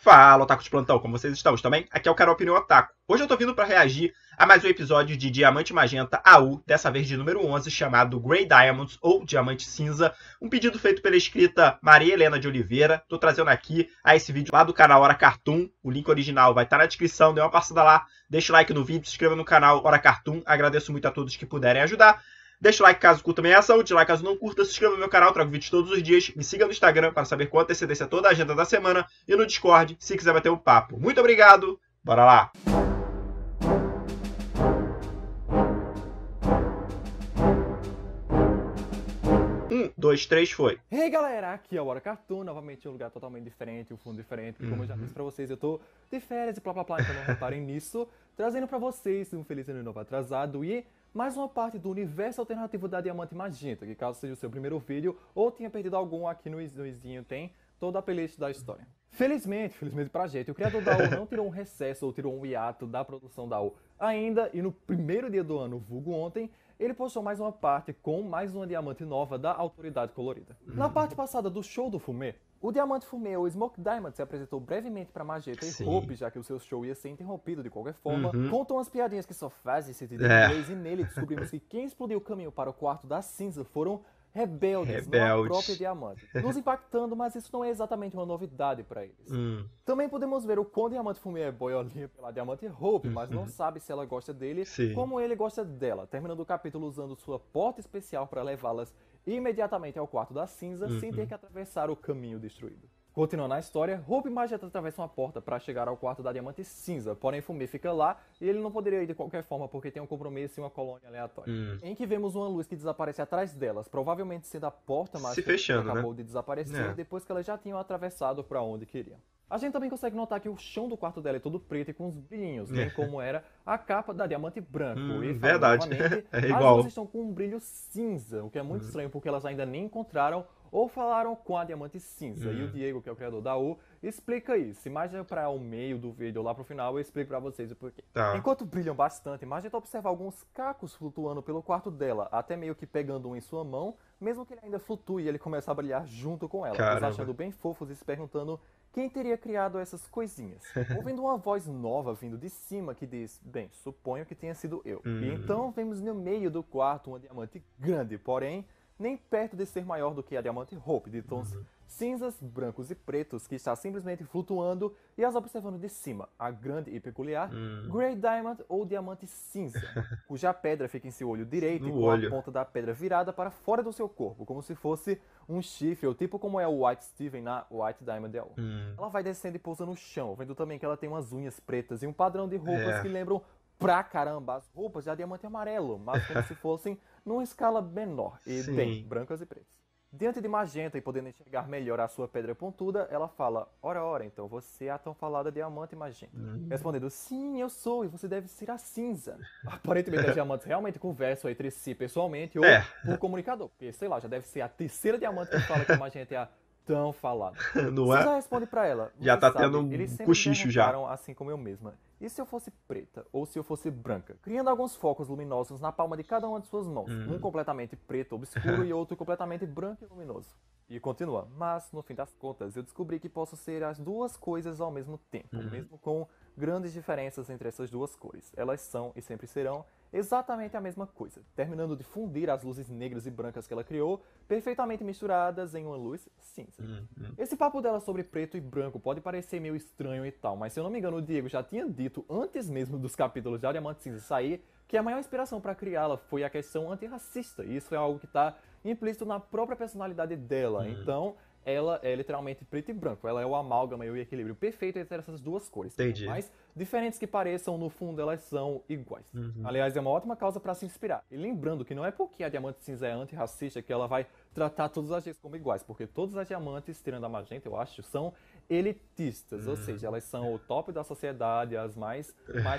Fala, Otaku de Plantão, como vocês estão? Também? Aqui é o Canal Opinião Otaku. Hoje eu tô vindo pra reagir a mais um episódio de Diamante Magenta AU, dessa vez de número 11, chamado Grey Diamonds, ou Diamante Cinza, um pedido feito pela escrita Maria Helena de Oliveira. Tô trazendo aqui a esse vídeo lá do canal Hora Cartoon, o link original vai estar na descrição, dê uma passada lá, deixa o like no vídeo, se inscreva no canal Hora Cartoon, agradeço muito a todos que puderem ajudar. Deixa o like caso curta a minha ação, dislike caso não curta, se inscreva no meu canal, trago vídeos todos os dias, me siga no Instagram para saber com antecedência toda a agenda da semana e no Discord, se quiser bater um papo. Muito obrigado, bora lá! Dois, três, foi. Hey galera, aqui é o Hora Cartoon, novamente em um lugar totalmente diferente, um fundo diferente, porque como eu já disse pra vocês, eu tô de férias e blá blá blá, então não reparem nisso, trazendo pra vocês um feliz ano novo atrasado e mais uma parte do universo alternativo da Diamante Magenta, que caso seja o seu primeiro vídeo ou tenha perdido algum, aqui no izinho tem toda a playlist da história. Felizmente pra gente, o criador da AU não tirou um recesso ou tirou um hiato da produção da AU ainda, e no primeiro dia do ano, vulgo ontem, ele postou mais uma parte com mais uma diamante nova da Autoridade Colorida. Na parte passada do show do Fumê, o Diamante Fumê, ou Smoke Diamond, se apresentou brevemente para Magenta e Hope, já que o seu show ia ser interrompido de qualquer forma, contou umas piadinhas que só fazem sentido em inglês, e nele descobrimos que quem explodiu o caminho para o quarto da cinza foram rebeldes, não a própria Diamante. Nos impactando, mas isso não é exatamente uma novidade para eles. Também podemos ver o quão Diamante Fumê é boiolinha pela Diamante Hope, mas não sabe se ela gosta dele como ele gosta dela, terminando o capítulo usando sua porta especial para levá-las imediatamente ao quarto da cinza, sem ter que atravessar o caminho destruído. Continuando a história, Hope e Magenta atravessam a porta para chegar ao quarto da Diamante Cinza, porém Fumê fica lá e ele não poderia ir de qualquer forma porque tem um compromisso e uma colônia aleatória. Em que vemos uma luz que desaparece atrás delas, provavelmente sendo a porta mágica que acabou de desaparecer depois que elas já tinham atravessado para onde queriam. A gente também consegue notar que o chão do quarto dela é todo preto e com uns brilhinhos, bem como era a capa da Diamante Branco. E verdade, é igual. As luzes estão com um brilho cinza, o que é muito estranho porque elas ainda nem encontraram ou falaram com a Diamante Cinza. E o Diego, que é o criador da AU, explica isso. E mais para o meio do vídeo, lá pro final, eu explico pra vocês o porquê. Enquanto brilham bastante, Magenta observa alguns cacos flutuando pelo quarto dela, até meio que pegando um em sua mão, mesmo que ele ainda flutue e ele começa a brilhar junto com ela, nos achando bem fofos e se perguntando quem teria criado essas coisinhas. Ouvindo uma voz nova vindo de cima que diz, bem, suponho que tenha sido eu. E então vemos no meio do quarto uma diamante grande, porém nem perto de ser maior do que a Diamante Hope, de tons cinzas, brancos e pretos, que está simplesmente flutuando e as observando de cima, a grande e peculiar Grey Diamond ou Diamante Cinza, cuja pedra fica em seu olho direito e com a ponta da pedra virada para fora do seu corpo, como se fosse um chifre, ou tipo como é o White Steven na White Diamond AU. Ela vai descendo e pousa no chão, vendo também que ela tem umas unhas pretas e um padrão de roupas que lembram pra caramba as roupas da Diamante Amarelo, mas como se fossem numa escala menor, e bem, brancas e pretas. Diante de Magenta e podendo enxergar melhor a sua pedra pontuda, ela fala, ora, então você é a tão falada Diamante Magenta. Respondendo, sim, eu sou, e você deve ser a cinza. Aparentemente as diamantes realmente conversam entre si pessoalmente ou por comunicador, porque, sei lá, já deve ser a terceira diamante que fala que a Magenta é a tão falada. Cinza responde pra ela, já tá tendo um cochicho já. Assim como eu mesma. E se eu fosse preta, ou se eu fosse branca? Criando alguns focos luminosos na palma de cada uma de suas mãos. Um completamente preto, obscuro, e outro completamente branco e luminoso. E continua. Mas, no fim das contas, eu descobri que posso ser as duas coisas ao mesmo tempo. Mesmo com grandes diferenças entre essas duas cores. Elas são, e sempre serão, exatamente a mesma coisa. Terminando de fundir as luzes negras e brancas que ela criou, perfeitamente misturadas em uma luz cinza. Esse papo dela sobre preto e branco pode parecer meio estranho e tal, mas se eu não me engano o Diego já tinha dito antes mesmo dos capítulos de Diamante Cinza sair que a maior inspiração para criá-la foi a questão antirracista, e isso é algo que está implícito na própria personalidade dela. Então ela é literalmente preto e branco, ela é o amálgama e o equilíbrio perfeito entre essas duas cores. Mas, diferentes que pareçam, no fundo elas são iguais. Aliás, é uma ótima causa para se inspirar. E lembrando que não é porque a Diamante Cinza é antirracista que ela vai tratar todas as dias como iguais, porque todas as diamantes, tirando a Magenta, eu acho, são elitistas, ou seja, elas são o top da sociedade, as mais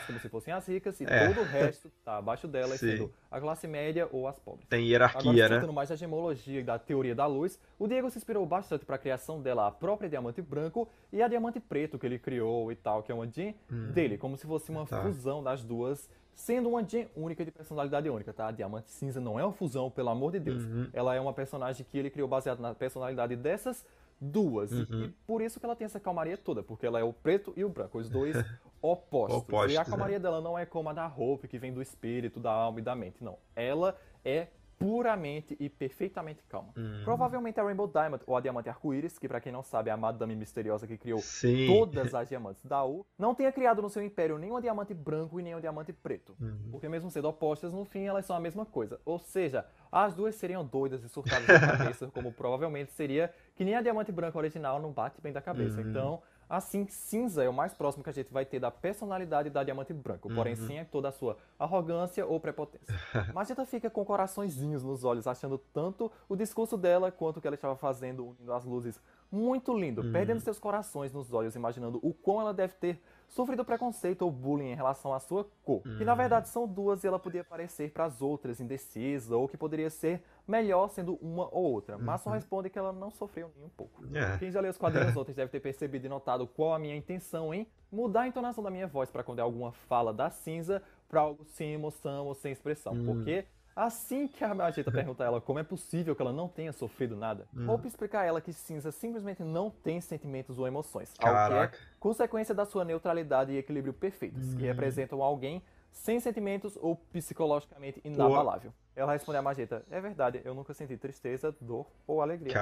como se fossem as ricas, e todo o resto tá abaixo delas, sendo a classe média ou as pobres. Tem hierarquia, agora, tratando mais da gemologia e da teoria da luz, o Diego se inspirou bastante para a criação dela, a própria Diamante Branco e a Diamante Preto que ele criou e tal, que é uma Jean dele, como se fosse uma fusão das duas, sendo uma Jean única de personalidade única, tá? A Diamante Cinza não é uma fusão, pelo amor de Deus. Ela é uma personagem que ele criou baseada na personalidade dessas duas. E por isso que ela tem essa calmaria toda, porque ela é o preto e o branco, os dois opostos. E a calmaria dela não é como a da Hope, que vem do espírito, da alma e da mente. Não. Ela é puramente e perfeitamente calma. Provavelmente a Rainbow Diamond, ou a Diamante Arco-Íris, que pra quem não sabe é a madame misteriosa que criou todas as diamantes da U, não tenha criado no seu império nem um diamante branco e nem um diamante preto. Porque mesmo sendo opostas, no fim elas são a mesma coisa. Ou seja, as duas seriam doidas e surtadas da cabeça, como provavelmente seria que nem a diamante branca original não bate bem da cabeça. Então, assim, cinza é o mais próximo que a gente vai ter da personalidade da diamante branco, porém sem toda a sua arrogância ou prepotência. Magenta fica com coraçõezinhos nos olhos, achando tanto o discurso dela quanto o que ela estava fazendo, unindo as luzes, muito lindo, perdendo seus corações nos olhos, imaginando o quão ela deve ter sofrido preconceito ou bullying em relação à sua cor, que na verdade são duas e ela podia parecer para as outras indecisa, ou que poderia ser melhor sendo uma ou outra, mas só responde que ela não sofreu nem um pouco. Quem já leu os quadrinhos outros deve ter percebido e notado qual a minha intenção em mudar a entonação da minha voz para quando é alguma fala da cinza para algo sem emoção ou sem expressão, porque assim que a Magenta pergunta a ela como é possível que ela não tenha sofrido nada, Hope explica a ela que cinza simplesmente não tem sentimentos ou emoções, algo que é consequência da sua neutralidade e equilíbrio perfeitos, que representam alguém sem sentimentos ou psicologicamente inabalável. Ela responde a Magenta, é verdade, eu nunca senti tristeza, dor ou alegria.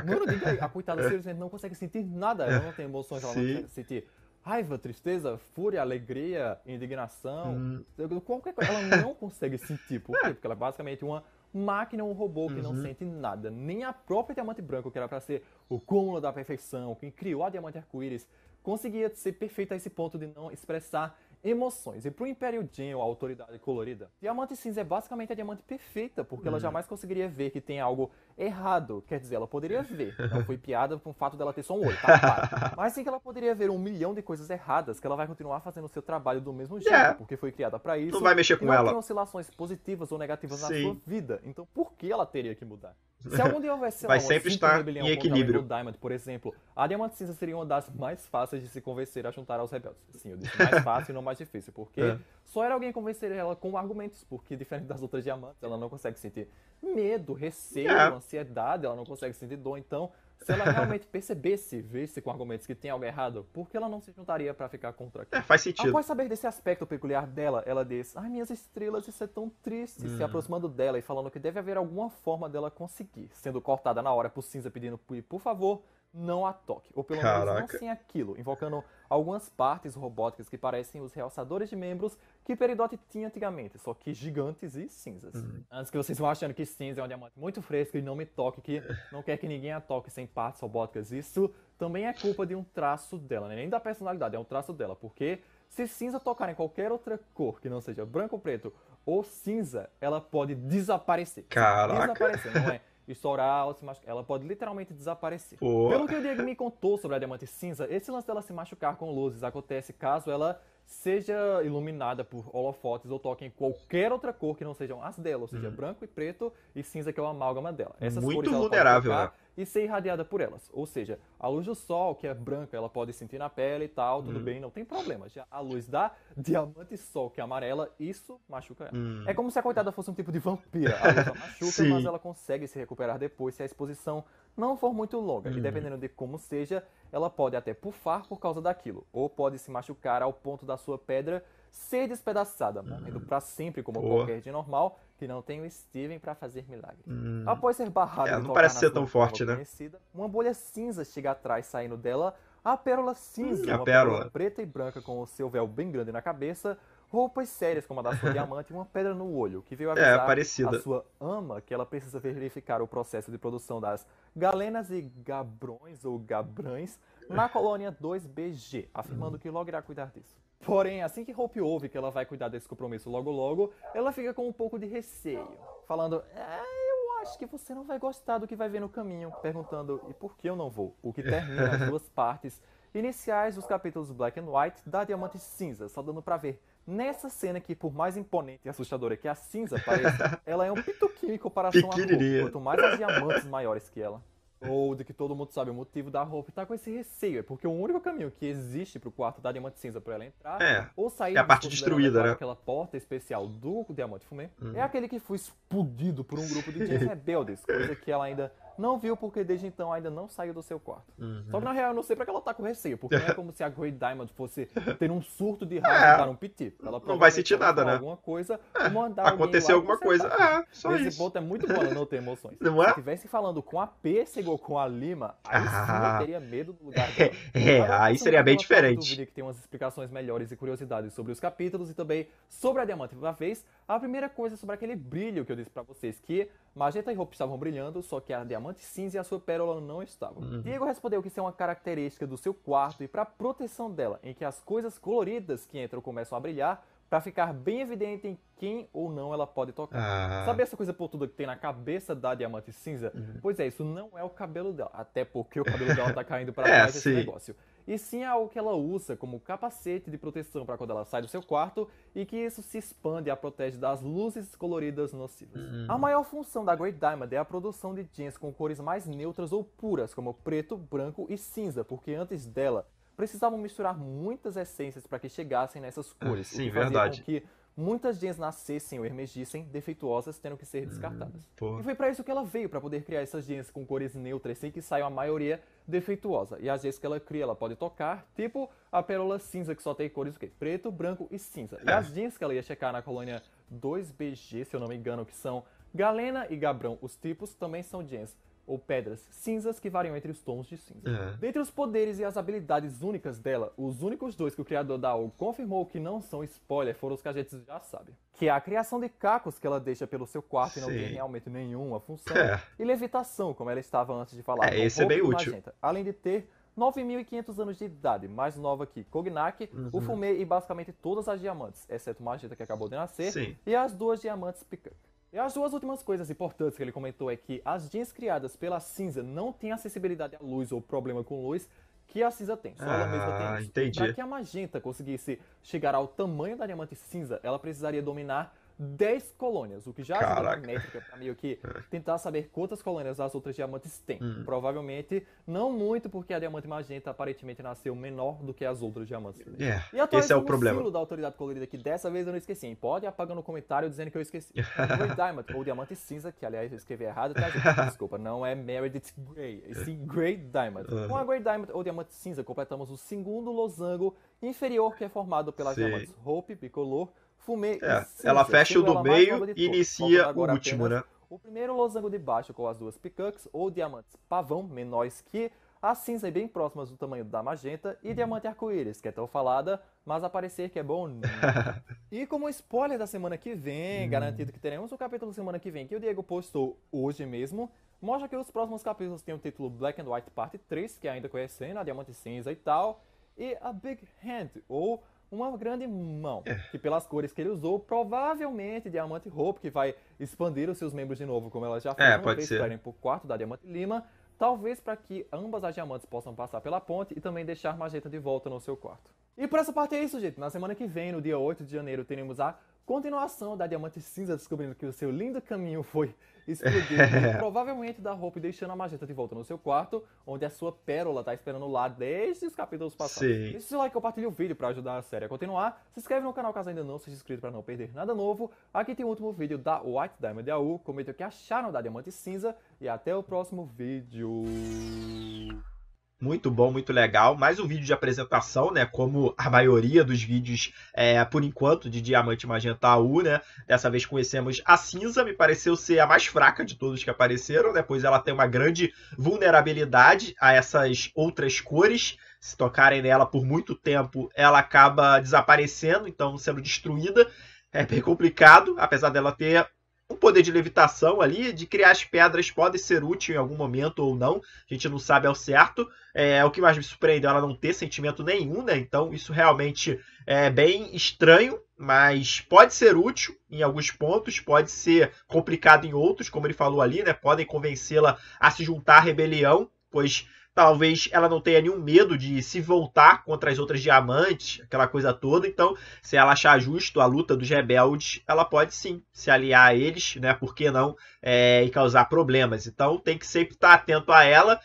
Mano, diga aí, a coitada simplesmente não consegue sentir nada, ela não tem emoções, ela não consegue sentir raiva, tristeza, fúria, alegria, indignação, qualquer coisa. Ela não consegue sentir. Por quê? Porque ela é basicamente uma máquina, um robô que não sente nada. Nem a própria Diamante Branco, que era pra ser o cúmulo da perfeição, quem criou a Diamante Arco-Íris, conseguia ser perfeita a esse ponto de não expressar emoções. E pro Império Jin, a autoridade colorida, Diamante Cinza é basicamente a diamante perfeita, porque ela jamais conseguiria ver que tem algo errado. Quer dizer, ela poderia ver. Não foi piada com o fato dela ter só um olho, tá? Para. Mas sim que ela poderia ver 1 milhão de coisas erradas, que ela vai continuar fazendo o seu trabalho do mesmo jeito, porque foi criada pra isso. Não vai mexer com ela. Não tem oscilações positivas ou negativas na sua vida. Então por que ela teria que mudar? Se algum dia houvesse vai sempre estar em equilíbrio. Diamond, por exemplo, a Diamante Cinza seria uma das mais fáceis de se convencer a juntar aos rebeldes. Sim, eu disse mais fácil e não mais difícil, porque só era alguém convencer ela com argumentos, porque diferente das outras diamantes, ela não consegue sentir medo, receio, ansiedade, ela não consegue sentir dor. Então, se ela realmente percebesse, visse com argumentos que tem algo errado, por que ela não se juntaria pra ficar contra aquilo? Faz sentido. Após saber desse aspecto peculiar dela, ela diz, ai, minhas estrelas, isso é tão triste, se aproximando dela e falando que deve haver alguma forma dela conseguir, sendo cortada na hora por Cinza pedindo, por favor, não a toque, ou pelo menos não sem aquilo, invocando algumas partes robóticas que parecem os realçadores de membros que Peridot tinha antigamente, só que gigantes e cinzas. Antes que vocês vão achando que cinza é um diamante muito fresco e não me toque, que não quer que ninguém a toque sem partes robóticas, isso também é culpa de um traço dela, né? Nem da personalidade, é um traço dela, porque se cinza tocar em qualquer outra cor que não seja branco ou preto ou cinza, ela pode desaparecer. Desaparecer, não é? Estourar ou se machucar. Ela pode literalmente desaparecer. Pelo que o Diego me contou sobre a Diamante Cinza, esse lance dela se machucar com luzes acontece caso ela seja iluminada por holofotes ou toque em qualquer outra cor que não sejam as dela, ou seja, branco e preto e cinza, que é o amálgama dela. Essas muito cores vulnerável, ela pode tocar e ser irradiada por elas. Ou seja, a luz do sol, que é branca, ela pode sentir na pele e tal, tudo bem, não tem problema. Já a luz da Diamante Sol, que é amarela, isso machuca ela. É como se a coitada fosse um tipo de vampira. A luz a machuca, mas ela consegue se recuperar depois se a exposição não for muito longa. E dependendo de como seja, ela pode até pufar por causa daquilo, ou pode se machucar ao ponto da sua pedra ser despedaçada, morrendo pra sempre como qualquer de normal, que não tem o Steven pra fazer milagre. Após ser barrado não parece ser tão forte, né? Uma bolha cinza chega atrás, saindo dela a pérola cinza, uma pérola preta e branca com o seu véu bem grande na cabeça, roupas sérias como a da sua diamante e uma pedra no olho, que veio avisar a sua ama que ela precisa verificar o processo de produção das galenas e gabrões ou gabrães na colônia 2BG, afirmando que logo irá cuidar disso. Porém, assim que Hope ouve que ela vai cuidar desse compromisso logo, ela fica com um pouco de receio, falando, eu acho que você não vai gostar do que vai ver no caminho, perguntando, e por que eu não vou? O que termina as duas partes iniciais dos capítulos Black and White da Diamante Cinza, só dando pra ver nessa cena que, por mais imponente e assustadora que a cinza pareça, ela é um pituquinho em comparação a Hope, quanto mais as diamantes maiores que ela. Ou de que todo mundo sabe o motivo da Hope tá com esse receio, é porque o único caminho que existe pro quarto da Diamante Cinza pra ela entrar, ou sair a parte destruída, né? Aquela porta especial do Diamante Fumê, é aquele que foi explodido por um grupo de Jins rebeldes, coisa que ela ainda não viu porque desde então ainda não saiu do seu quarto. Uhum. Só que na real eu não sei pra que ela tá com receio, porque não é como se a Great Diamond fosse ter um surto de raiva e dar um piti. Ela não vai sentir provavelmente nada, falar né? alguma coisa ou mandar Acontecer alguém ir lá alguma coisa. consertar. Só Esse isso. ponto é muito bom, ela não ter emoções. Não é? Se tivesse falando com a Pêssego ou com a Lima, aí sim eu teria medo do lugar dela. Agora, Aí passando seria pra bem aquela parte do diferente. vídeo que tem umas explicações melhores e curiosidades sobre os capítulos e também sobre a Diamante uma vez, a primeira coisa é sobre aquele brilho que eu disse pra vocês, que Magenta e Hope estavam brilhando, só que a Diamante Cinza e a sua Pérola não estavam. Diego respondeu que isso é uma característica do seu quarto e para proteção dela, em que as coisas coloridas que entram começam a brilhar para ficar bem evidente em quem ou não ela pode tocar. Sabe essa coisa pontuda que tem na cabeça da Diamante Cinza? Pois é, isso não é o cabelo dela, até porque o cabelo dela tá caindo para trás desse negócio. E sim é algo que ela usa como capacete de proteção para quando ela sai do seu quarto e que isso se expande e a protege das luzes coloridas nocivas. A maior função da Great Diamond é a produção de jeans com cores mais neutras ou puras, como preto, branco e cinza, porque antes dela precisavam misturar muitas essências para que chegassem nessas cores, Sim, o que fazia verdade. com que muitas jeans nascessem ou emergissem defeituosas, tendo que ser descartadas. Pô. E foi para isso que ela veio, para poder criar essas jeans com cores neutras sem que saia a maioria defeituosa. E as jeans que ela cria, ela pode tocar, tipo a pérola cinza, que só tem cores o quê? Preto, branco e cinza. E as jeans que ela ia checar na colônia 2BG, se eu não me engano, que são Galena e Gabrão, os tipos, também são jeans ou pedras cinzas que variam entre os tons de cinza. Dentre os poderes e as habilidades únicas dela, os únicos dois que o criador da AU confirmou que não são spoiler foram os que a gente já sabe. Que é a criação de cacos que ela deixa pelo seu quarto e não tem realmente nenhuma função. E levitação, como ela estava antes de falar. Esse é bem útil. Magenta, além de ter 9.500 anos de idade, mais nova que Cognac, o Fumê e basicamente todas as diamantes, exceto Magenta que acabou de nascer, e as duas diamantes Peacock. E as duas últimas coisas importantes que ele comentou é que as jeans criadas pela cinza não têm acessibilidade à luz ou problema com luz que a cinza tem. Só ela mesma tem isso. Entendi. Para que a Magenta conseguisse chegar ao tamanho da diamante cinza, ela precisaria dominar 10 colônias, o que já ajuda na métrica para meio que tentar saber quantas colônias as outras diamantes têm. Provavelmente não muito, porque a diamante magenta aparentemente nasceu menor do que as outras diamantes. E esse é o problema. símbolo da autoridade colorida que dessa vez eu não esqueci, hein? Pode apagar no comentário dizendo que eu esqueci. Great Diamond, ou diamante cinza, que aliás eu escrevi errado, tá, gente? Desculpa, não é Meredith Grey, e sim Great Diamond. Com a Great Diamond ou diamante cinza, completamos o segundo losango inferior que é formado pelas diamantes Hope, Bicolor, Fumê e Cinza. Ela fecha o do meio e inicia o agora último, né? O primeiro losango de baixo com as duas Peacocks ou diamantes pavão, menores que a cinza e bem próximas do tamanho da magenta, e diamante arco-íris, que é tão falada, mas a parecer que é bom. E como spoiler da semana que vem, garantido que teremos o capítulo semana que vem, que o Diego postou hoje mesmo, mostra que os próximos capítulos têm o título Black and White Parte 3, que ainda conhecendo a diamante cinza e tal, e a Big Hand, ou uma grande mão, que pelas cores que ele usou, provavelmente Diamante Hope, que vai expandir os seus membros de novo, como ela já fez uma vez para ir pro quarto da Diamante Lima, talvez para que ambas as diamantes possam passar pela ponte e também deixar Magenta de volta no seu quarto. E por essa parte é isso, gente. Na semana que vem, no dia 8 de janeiro, teremos a continuação da Diamante Cinza descobrindo que o seu lindo caminho foi explodido e provavelmente da Hope deixando a Magenta de volta no seu quarto, onde a sua pérola tá esperando lá desde os capítulos passados. Deixa o seu like e compartilha o vídeo para ajudar a série a continuar. Se inscreve no canal caso ainda não seja inscrito para não perder nada novo. Aqui tem o último vídeo da White Diamond AU. Comentem o que acharam da Diamante Cinza e até o próximo vídeo. Muito bom, muito legal. Mais um vídeo de apresentação, né? Como a maioria dos vídeos, por enquanto, de Diamante Magenta AU, né? Dessa vez conhecemos a cinza, me pareceu ser a mais fraca de todos que apareceram, né? Pois ela tem uma grande vulnerabilidade a essas outras cores. Se tocarem nela por muito tempo, ela acaba desaparecendo, então sendo destruída. É bem complicado, apesar dela ter um poder de levitação ali, de criar as pedras pode ser útil em algum momento ou não, a gente não sabe ao certo. O que mais me surpreendeu, ela não ter sentimento nenhum, né? Então isso realmente é bem estranho, mas pode ser útil em alguns pontos, pode ser complicado em outros, como ele falou ali, né? Podem convencê-la a se juntar à rebelião, pois talvez ela não tenha nenhum medo de se voltar contra as outras diamantes, aquela coisa toda. Então, se ela achar justo a luta dos rebeldes, ela pode sim se aliar a eles, né? Por que não? E causar problemas. Então, tem que sempre estar atento a ela.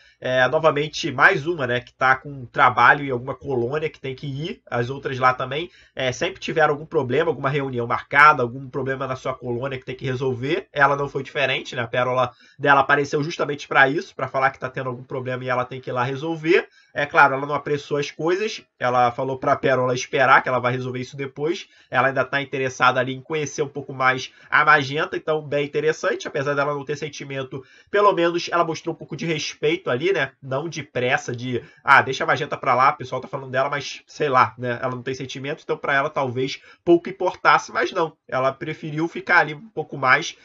Novamente, mais uma, né? Que está com trabalho em alguma colônia que tem que ir. As outras lá também sempre tiveram algum problema, alguma reunião marcada, algum problema na sua colônia que tem que resolver. Ela não foi diferente, né? A pérola dela apareceu justamente para isso, para falar que está tendo algum problema e ela tem que ir lá resolver. É claro, ela não apressou as coisas, ela falou para a Pérola esperar, que ela vai resolver isso depois. Ela ainda está interessada ali em conhecer um pouco mais a Magenta, então bem interessante, apesar dela não ter sentimento, pelo menos ela mostrou um pouco de respeito ali, né? Não de pressa, de deixa a Magenta para lá, o pessoal tá falando dela, mas sei lá, né? Ela não tem sentimento, então para ela talvez pouco importasse, mas não, ela preferiu ficar ali um pouco mais,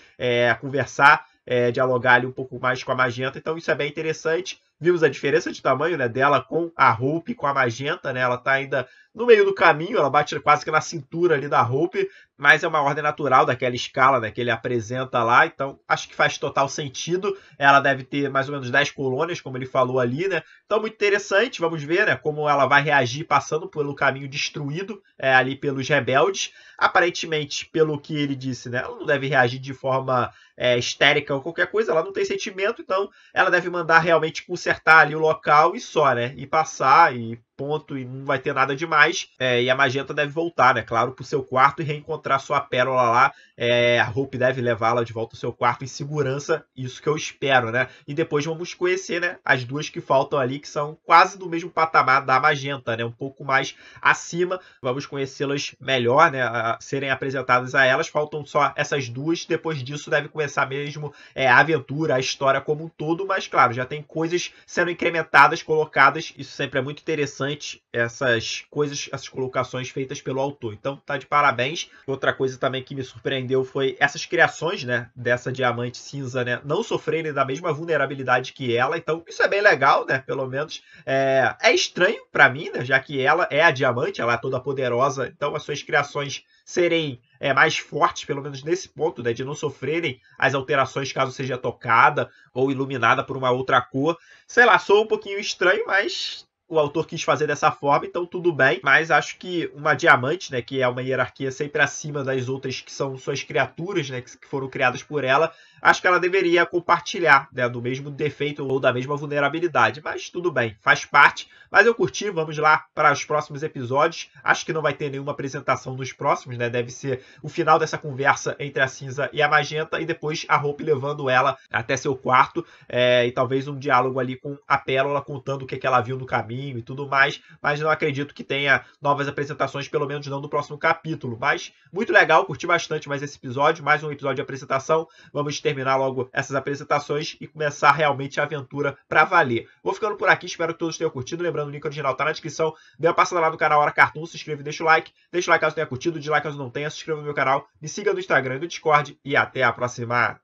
conversar, dialogar ali um pouco mais com a Magenta, então isso é bem interessante. Vimos a diferença de tamanho, né, dela com a Hope e com a Magenta, né? Ela tá ainda no meio do caminho, ela bate quase que na cintura ali da Hope, mas é uma ordem natural daquela escala, né, que ele apresenta lá, então acho que faz total sentido. Ela deve ter mais ou menos 10 colônias, como ele falou ali, né? Então muito interessante, vamos ver, né, como ela vai reagir passando pelo caminho destruído ali pelos rebeldes. Aparentemente, pelo que ele disse, né, ela não deve reagir de forma histérica ou qualquer coisa, ela não tem sentimento, então ela deve mandar realmente consertar ali o local e só, né? E passar e ponto, e não vai ter nada demais. E a Magenta deve voltar, né? Claro, pro seu quarto e reencontrar sua pérola lá. A Hope deve levá-la de volta ao seu quarto em segurança, isso que eu espero, né? E depois vamos conhecer, né, as duas que faltam ali, que são quase do mesmo patamar da Magenta, né? Um pouco mais acima. Vamos conhecê-las melhor, né? A serem apresentadas a elas. Faltam só essas duas. Depois disso deve começar mesmo a aventura, a história como um todo. Mas claro, já tem coisas sendo incrementadas, colocadas. Isso sempre é muito interessante, essas coisas, essas colocações feitas pelo autor. Então tá de parabéns. Outra coisa também que me surpreendeu foi essas criações, né, dessa diamante cinza, né, não sofrerem da mesma vulnerabilidade que ela. Então isso é bem legal, né, pelo menos. É estranho pra mim, né, já que ela é a diamante, ela é toda poderosa, então as suas criações serem mais fortes, pelo menos nesse ponto, né, de não sofrerem as alterações caso seja tocada ou iluminada por uma outra cor. Sei lá, soa um pouquinho estranho, mas o autor quis fazer dessa forma, então tudo bem. Mas acho que uma diamante, né, que é uma hierarquia sempre acima das outras que são suas criaturas, né, que foram criadas por ela, acho que ela deveria compartilhar, né, do mesmo defeito ou da mesma vulnerabilidade. Mas tudo bem, faz parte. Mas eu curti, vamos lá para os próximos episódios. Acho que não vai ter nenhuma apresentação nos próximos, né? Deve ser o final dessa conversa entre a Cinza e a Magenta e depois a Hope levando ela até seu quarto e talvez um diálogo ali com a Pérola contando o que ela viu no caminho e tudo mais. Mas não acredito que tenha novas apresentações, pelo menos não no próximo capítulo. Mas muito legal, curti bastante mais esse episódio, mais um episódio de apresentação. Vamos terminar logo essas apresentações e começar realmente a aventura para valer. Vou ficando por aqui, espero que todos tenham curtido. Lembrando, o link original tá na descrição. Dê uma passada lá no canal Hora Cartoon, se inscreva e deixa o like. Deixa o like caso tenha curtido, dislike caso não tenha, se inscreva no meu canal, me siga no Instagram e no Discord e até a próxima.